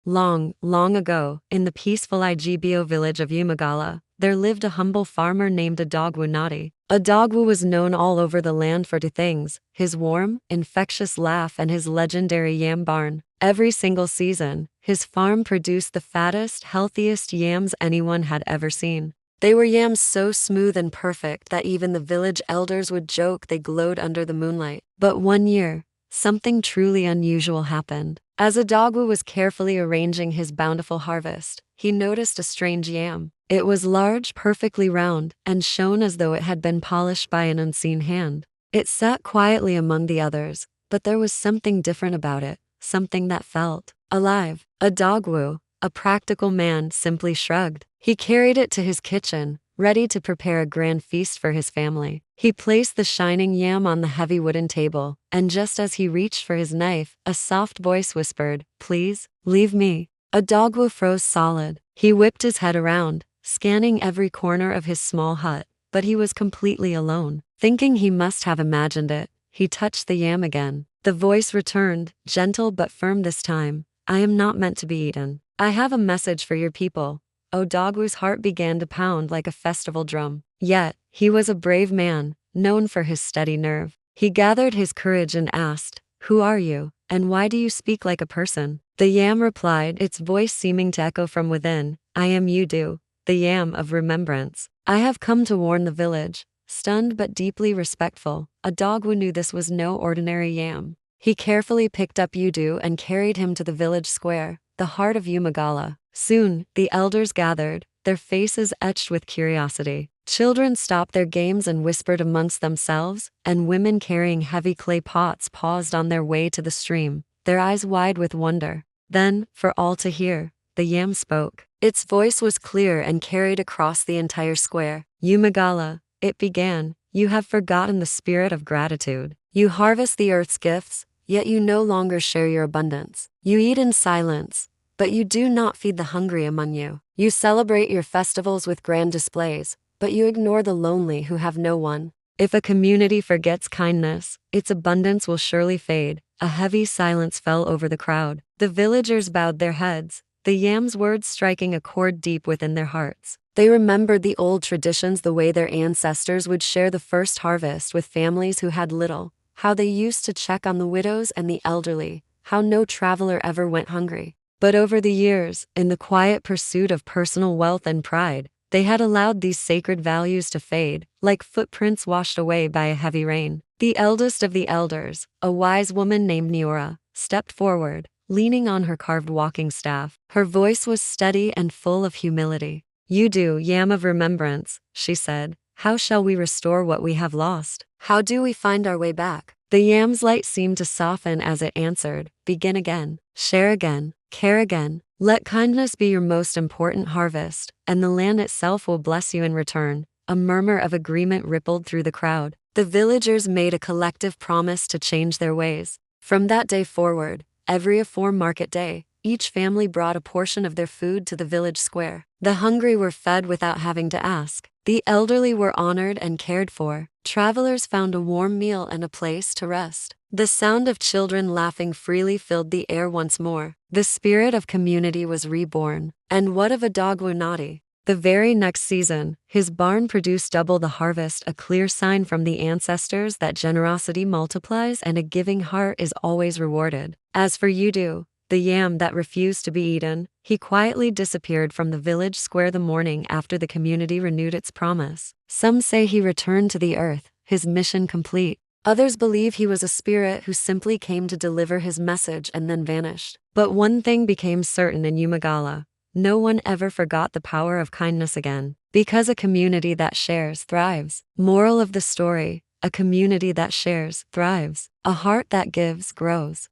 Long, long ago, in the peaceful Igbo village of Umuaghala, there lived a humble farmer named Odogwu Nadi. Odogwu was known all over the land for two things: his warm, infectious laugh and his legendary yam barn. Every single season, his farm produced the fattest, healthiest yams anyone had ever seen. They were yams so smooth and perfect that even the village elders would joke they glowed under the moonlight. But one year, something truly unusual happened. As Odogwu was carefully arranging his bountiful harvest, he noticed a strange yam. It was large, perfectly round, and shone as though it had been polished by an unseen hand. It sat quietly among the others, but there was something different about it, something that felt alive. Odogwu, a practical man, simply shrugged. He carried it to his kitchen, ready to prepare a grand feast for his family. He placed the shining yam on the heavy wooden table, and just as he reached for his knife, a soft voice whispered, "Please, leave me." Odogwu froze solid. He whipped his head around, scanning every corner of his small hut, but he was completely alone. Thinking he must have imagined it, he touched the yam again. The voice returned, gentle but firm this time. "I am not meant to be eaten. I have a message for your people." Odogwu's heart began to pound like a festival drum. Yet, he was a brave man, known for his steady nerve. He gathered his courage and asked, "Who are you, and why do you speak like a person?" The yam replied, its voice seeming to echo from within, "I am Udu, the Yam of Remembrance. I have come to warn the village." Stunned but deeply respectful, Odogwu knew this was no ordinary yam. He carefully picked up Udu and carried him to the village square, the heart of Umuaghala. Soon, the elders gathered, their faces etched with curiosity. Children stopped their games and whispered amongst themselves, and women carrying heavy clay pots paused on their way to the stream, their eyes wide with wonder. Then, for all to hear, the yam spoke. Its voice was clear and carried across the entire square. "Umuaghala," it began, "you have forgotten the spirit of gratitude. You harvest the earth's gifts, yet you no longer share your abundance. You eat in silence, but you do not feed the hungry among you. You celebrate your festivals with grand displays, but you ignore the lonely who have no one. If a community forgets kindness, its abundance will surely fade." A heavy silence fell over the crowd. The villagers bowed their heads, the yam's words striking a chord deep within their hearts. They remembered the old traditions, the way their ancestors would share the first harvest with families who had little, how they used to check on the widows and the elderly, how no traveler ever went hungry. But over the years, in the quiet pursuit of personal wealth and pride, they had allowed these sacred values to fade, like footprints washed away by a heavy rain. The eldest of the elders, a wise woman named Niora, stepped forward, leaning on her carved walking staff. Her voice was steady and full of humility. "Udu, Yam of Remembrance," she said, "how shall we restore what we have lost? How do we find our way back?" The yam's light seemed to soften as it answered, "Begin again, share again, care again. Let kindness be your most important harvest, and the land itself will bless you in return." A murmur of agreement rippled through the crowd. The villagers made a collective promise to change their ways. From that day forward, every Afar market day, each family brought a portion of their food to the village square. The hungry were fed without having to ask. The elderly were honored and cared for. Travelers found a warm meal and a place to rest. The sound of children laughing freely filled the air once more. The spirit of community was reborn. And what of Odogwu Nadi? The very next season, his barn produced double the harvest, a clear sign from the ancestors that generosity multiplies and a giving heart is always rewarded. As for Udu, the yam that refused to be eaten, he quietly disappeared from the village square the morning after the community renewed its promise. Some say he returned to the earth, his mission complete. Others believe he was a spirit who simply came to deliver his message and then vanished. But one thing became certain in Umuaghala: no one ever forgot the power of kindness again. Because a community that shares thrives. Moral of the story: a community that shares thrives. A heart that gives grows.